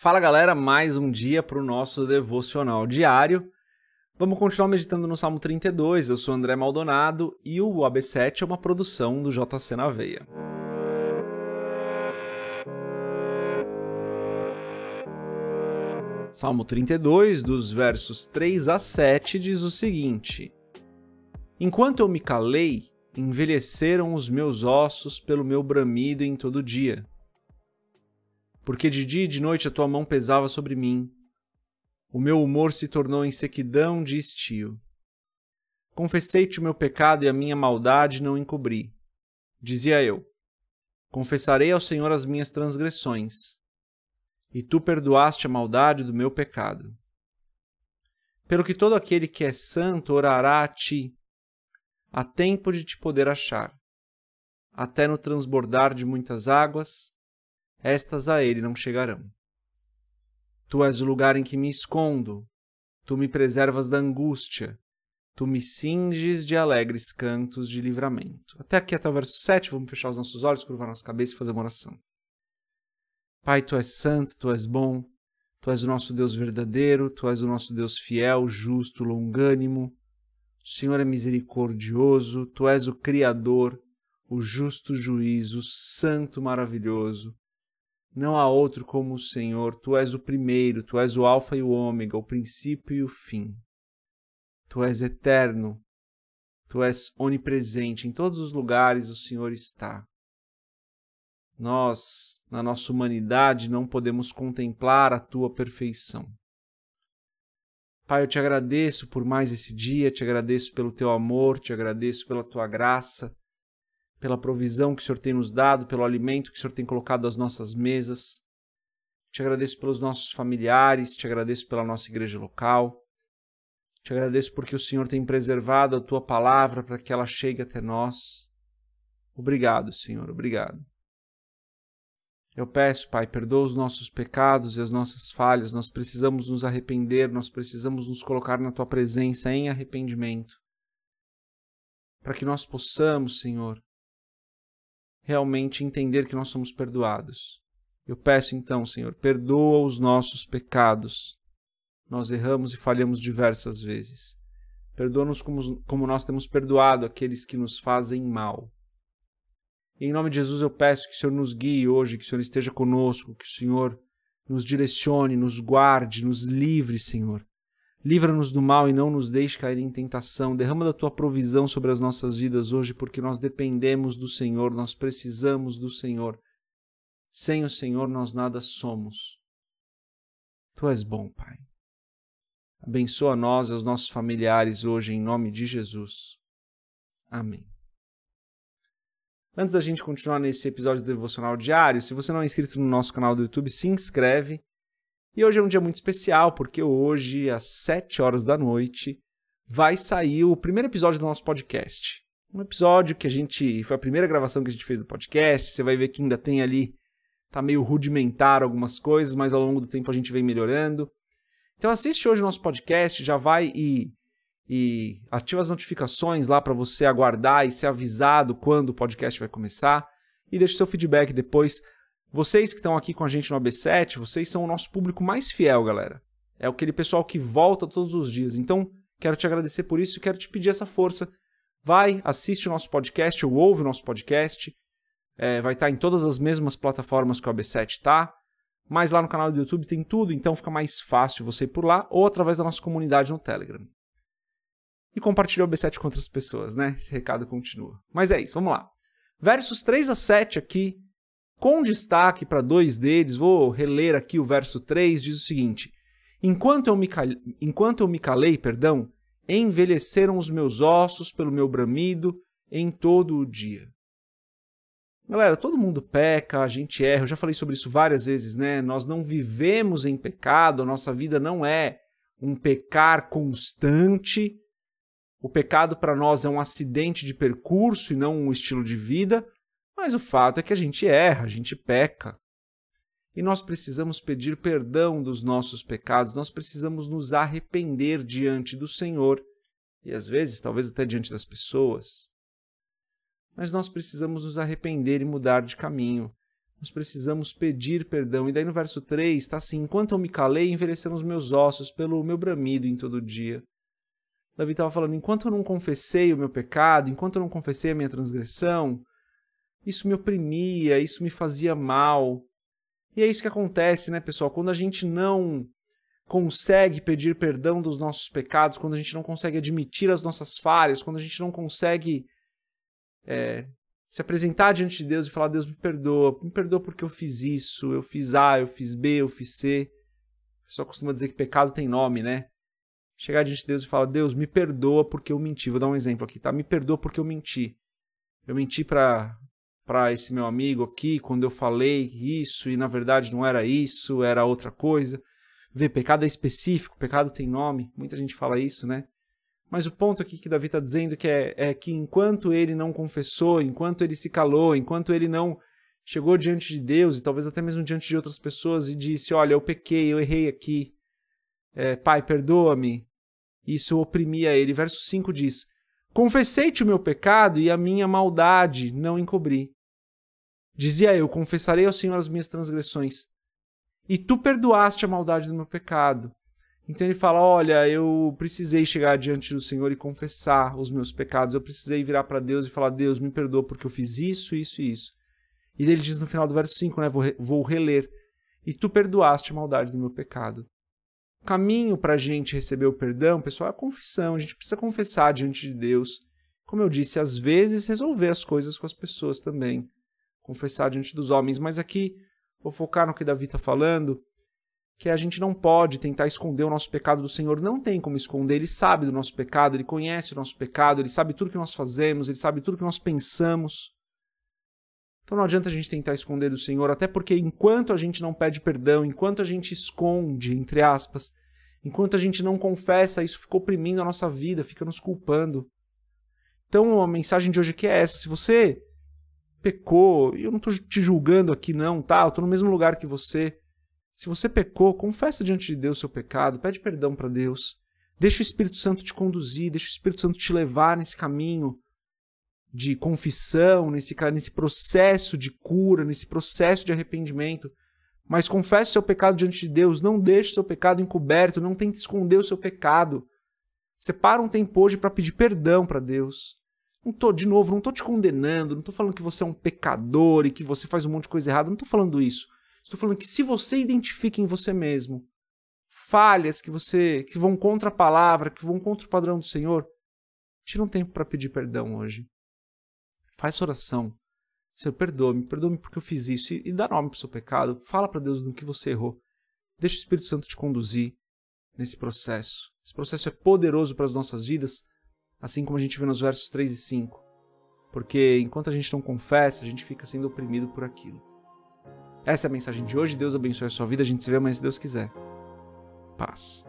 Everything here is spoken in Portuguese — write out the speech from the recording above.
Fala galera, mais um dia para o nosso devocional diário. Vamos continuar meditando no Salmo 32, eu sou André Maldonado e o AB7 é uma produção do JC na Veia. Salmo 32, dos versos 3 a 7, diz o seguinte: Enquanto eu me calei, envelheceram os meus ossos pelo meu bramido em todo dia. Porque de dia e de noite a tua mão pesava sobre mim. O meu humor se tornou em sequidão de estio. Confessei-te o meu pecado e a minha maldade não encobri. Dizia eu: confessarei ao Senhor as minhas transgressões. E tu perdoaste a maldade do meu pecado. Pelo que todo aquele que é santo orará a ti. Há tempo de te poder achar. Até no transbordar de muitas águas, estas a ele não chegarão. Tu és o lugar em que me escondo, tu me preservas da angústia, tu me cinges de alegres cantos de livramento. Até aqui, até o verso 7, vamos fechar os nossos olhos, curvar nossa cabeça e fazer uma oração. Pai, tu és santo, tu és bom, tu és o nosso Deus verdadeiro, tu és o nosso Deus fiel, justo, longânimo. O Senhor é misericordioso, tu és o Criador, o justo juiz, o santo maravilhoso. Não há outro como o Senhor, tu és o primeiro, tu és o alfa e o ômega, o princípio e o fim. Tu és eterno, tu és onipresente, em todos os lugares o Senhor está. Nós, na nossa humanidade, não podemos contemplar a tua perfeição. Pai, eu te agradeço por mais esse dia, te agradeço pelo teu amor, te agradeço pela tua graça, pela provisão que o Senhor tem nos dado, pelo alimento que o Senhor tem colocado às nossas mesas. Te agradeço pelos nossos familiares, te agradeço pela nossa igreja local. Te agradeço porque o Senhor tem preservado a tua palavra para que ela chegue até nós. Obrigado, Senhor, obrigado. Eu peço, Pai, perdoa os nossos pecados e as nossas falhas. Nós precisamos nos arrepender, nós precisamos nos colocar na tua presença em arrependimento. Para que nós possamos, Senhor, realmente entender que nós somos perdoados. Eu peço então, Senhor, perdoa os nossos pecados. Nós erramos e falhamos diversas vezes. Perdoa-nos como nós temos perdoado aqueles que nos fazem mal. E em nome de Jesus eu peço que o Senhor nos guie hoje, que o Senhor esteja conosco, que o Senhor nos direcione, nos guarde, nos livre, Senhor. Livra-nos do mal e não nos deixe cair em tentação. Derrama da tua provisão sobre as nossas vidas hoje, porque nós dependemos do Senhor, nós precisamos do Senhor. Sem o Senhor nós nada somos. Tu és bom, Pai. Abençoa nós e os nossos familiares hoje, em nome de Jesus. Amém. Antes da gente continuar nesse episódio do Devocional Diário, se você não é inscrito no nosso canal do YouTube, se inscreve. E hoje é um dia muito especial, porque hoje, às 7 horas da noite, vai sair o primeiro episódio do nosso podcast. Um episódio que foi a primeira gravação que a gente fez do podcast, você vai ver que ainda tem ali, tá meio rudimentar algumas coisas, mas ao longo do tempo a gente vem melhorando. Então assiste hoje o nosso podcast, já vai e ativa as notificações lá para você aguardar e ser avisado quando o podcast vai começar. E deixa o seu feedback depois. Vocês que estão aqui com a gente no AB7, vocês são o nosso público mais fiel, galera. É aquele pessoal que volta todos os dias. Então, quero te agradecer por isso e quero te pedir essa força. Vai, assiste o nosso podcast ou ouve o nosso podcast. Vai estar em todas as mesmas plataformas que o AB7 está. Mas lá no canal do YouTube tem tudo, então fica mais fácil você ir por lá ou através da nossa comunidade no Telegram. E compartilhar o AB7 com outras pessoas, né? Esse recado continua. Mas é isso, vamos lá. Versos 3 a 7 aqui, com destaque para dois deles, vou reler aqui o verso 3, diz o seguinte: Enquanto eu me calei, envelheceram os meus ossos pelo meu bramido em todo o dia. Galera, todo mundo peca, a gente erra, eu já falei sobre isso várias vezes, né? Nós não vivemos em pecado, a nossa vida não é um pecar constante. O pecado para nós é um acidente de percurso e não um estilo de vida, mas o fato é que a gente erra, a gente peca. E nós precisamos pedir perdão dos nossos pecados, nós precisamos nos arrepender diante do Senhor e às vezes, talvez até diante das pessoas. Mas nós precisamos nos arrepender e mudar de caminho. Nós precisamos pedir perdão. E daí no verso 3 está assim: enquanto eu me calei, envelheceram os meus ossos pelo meu bramido em todo dia. Davi estava falando, enquanto eu não confessei o meu pecado, enquanto eu não confessei a minha transgressão, isso me oprimia, isso me fazia mal. E é isso que acontece, né, pessoal? Quando a gente não consegue pedir perdão dos nossos pecados, quando a gente não consegue admitir as nossas falhas, quando a gente não consegue se apresentar diante de Deus e falar, Deus, me perdoa porque eu fiz isso, eu fiz A, eu fiz B, eu fiz C. O pessoal costuma dizer que pecado tem nome, né? Chegar diante de Deus e falar, Deus, me perdoa porque eu menti. Vou dar um exemplo aqui, tá? Me perdoa porque eu menti. Eu menti para esse meu amigo aqui quando eu falei isso e na verdade não era isso, era outra coisa. Vê, pecado é específico, pecado tem nome. Muita gente fala isso, né? Mas o ponto aqui que Davi está dizendo é que enquanto ele não confessou, enquanto ele se calou, enquanto ele não chegou diante de Deus e talvez até mesmo diante de outras pessoas e disse, olha, eu pequei, eu errei aqui, Pai, perdoa-me, isso oprimia ele. Verso 5 diz, confessei-te o meu pecado e a minha maldade não encobri. Dizia eu, confessarei ao Senhor as minhas transgressões, e tu perdoaste a maldade do meu pecado. Então ele fala, olha, eu precisei chegar diante do Senhor e confessar os meus pecados, eu precisei virar para Deus e falar, Deus, me perdoa porque eu fiz isso, isso e isso. E ele diz no final do verso 5, né, vou reler, e tu perdoaste a maldade do meu pecado. O caminho para a gente receber o perdão, pessoal, é a confissão, a gente precisa confessar diante de Deus. Como eu disse, às vezes resolver as coisas com as pessoas também, confessar diante dos homens, mas aqui vou focar no que Davi está falando, que a gente não pode tentar esconder o nosso pecado do Senhor, não tem como esconder, Ele sabe do nosso pecado, Ele conhece o nosso pecado, Ele sabe tudo que nós fazemos, Ele sabe tudo que nós pensamos. Então não adianta a gente tentar esconder do Senhor, até porque enquanto a gente não pede perdão, enquanto a gente esconde, entre aspas, enquanto a gente não confessa, isso fica oprimindo a nossa vida, fica nos culpando. Então a mensagem de hoje aqui é essa, se você pecou, e eu não estou te julgando aqui não, tá? Eu estou no mesmo lugar que você. Se você pecou, confessa diante de Deus o seu pecado, pede perdão para Deus, deixa o Espírito Santo te conduzir, deixa o Espírito Santo te levar nesse caminho de confissão, nesse processo de cura, nesse processo de arrependimento. Mas confesse o seu pecado diante de Deus, não deixe o seu pecado encoberto, não tente esconder o seu pecado. Separa um tempo hoje para pedir perdão para Deus. Não estou te condenando, não estou falando que você é um pecador e que você faz um monte de coisa errada, não estou falando isso. Estou falando que se você identifica em você mesmo falhas que vão contra a palavra, que vão contra o padrão do Senhor, tira um tempo para pedir perdão hoje. Faz oração. Senhor, perdoa-me porque eu fiz isso. E dá nome para o seu pecado. Fala para Deus no que você errou. Deixa o Espírito Santo te conduzir nesse processo. Esse processo é poderoso para as nossas vidas, assim como a gente vê nos versos 3 e 5. Porque enquanto a gente não confessa, a gente fica sendo oprimido por aquilo. Essa é a mensagem de hoje. Deus abençoe a sua vida. A gente se vê amanhã se Deus quiser. Paz.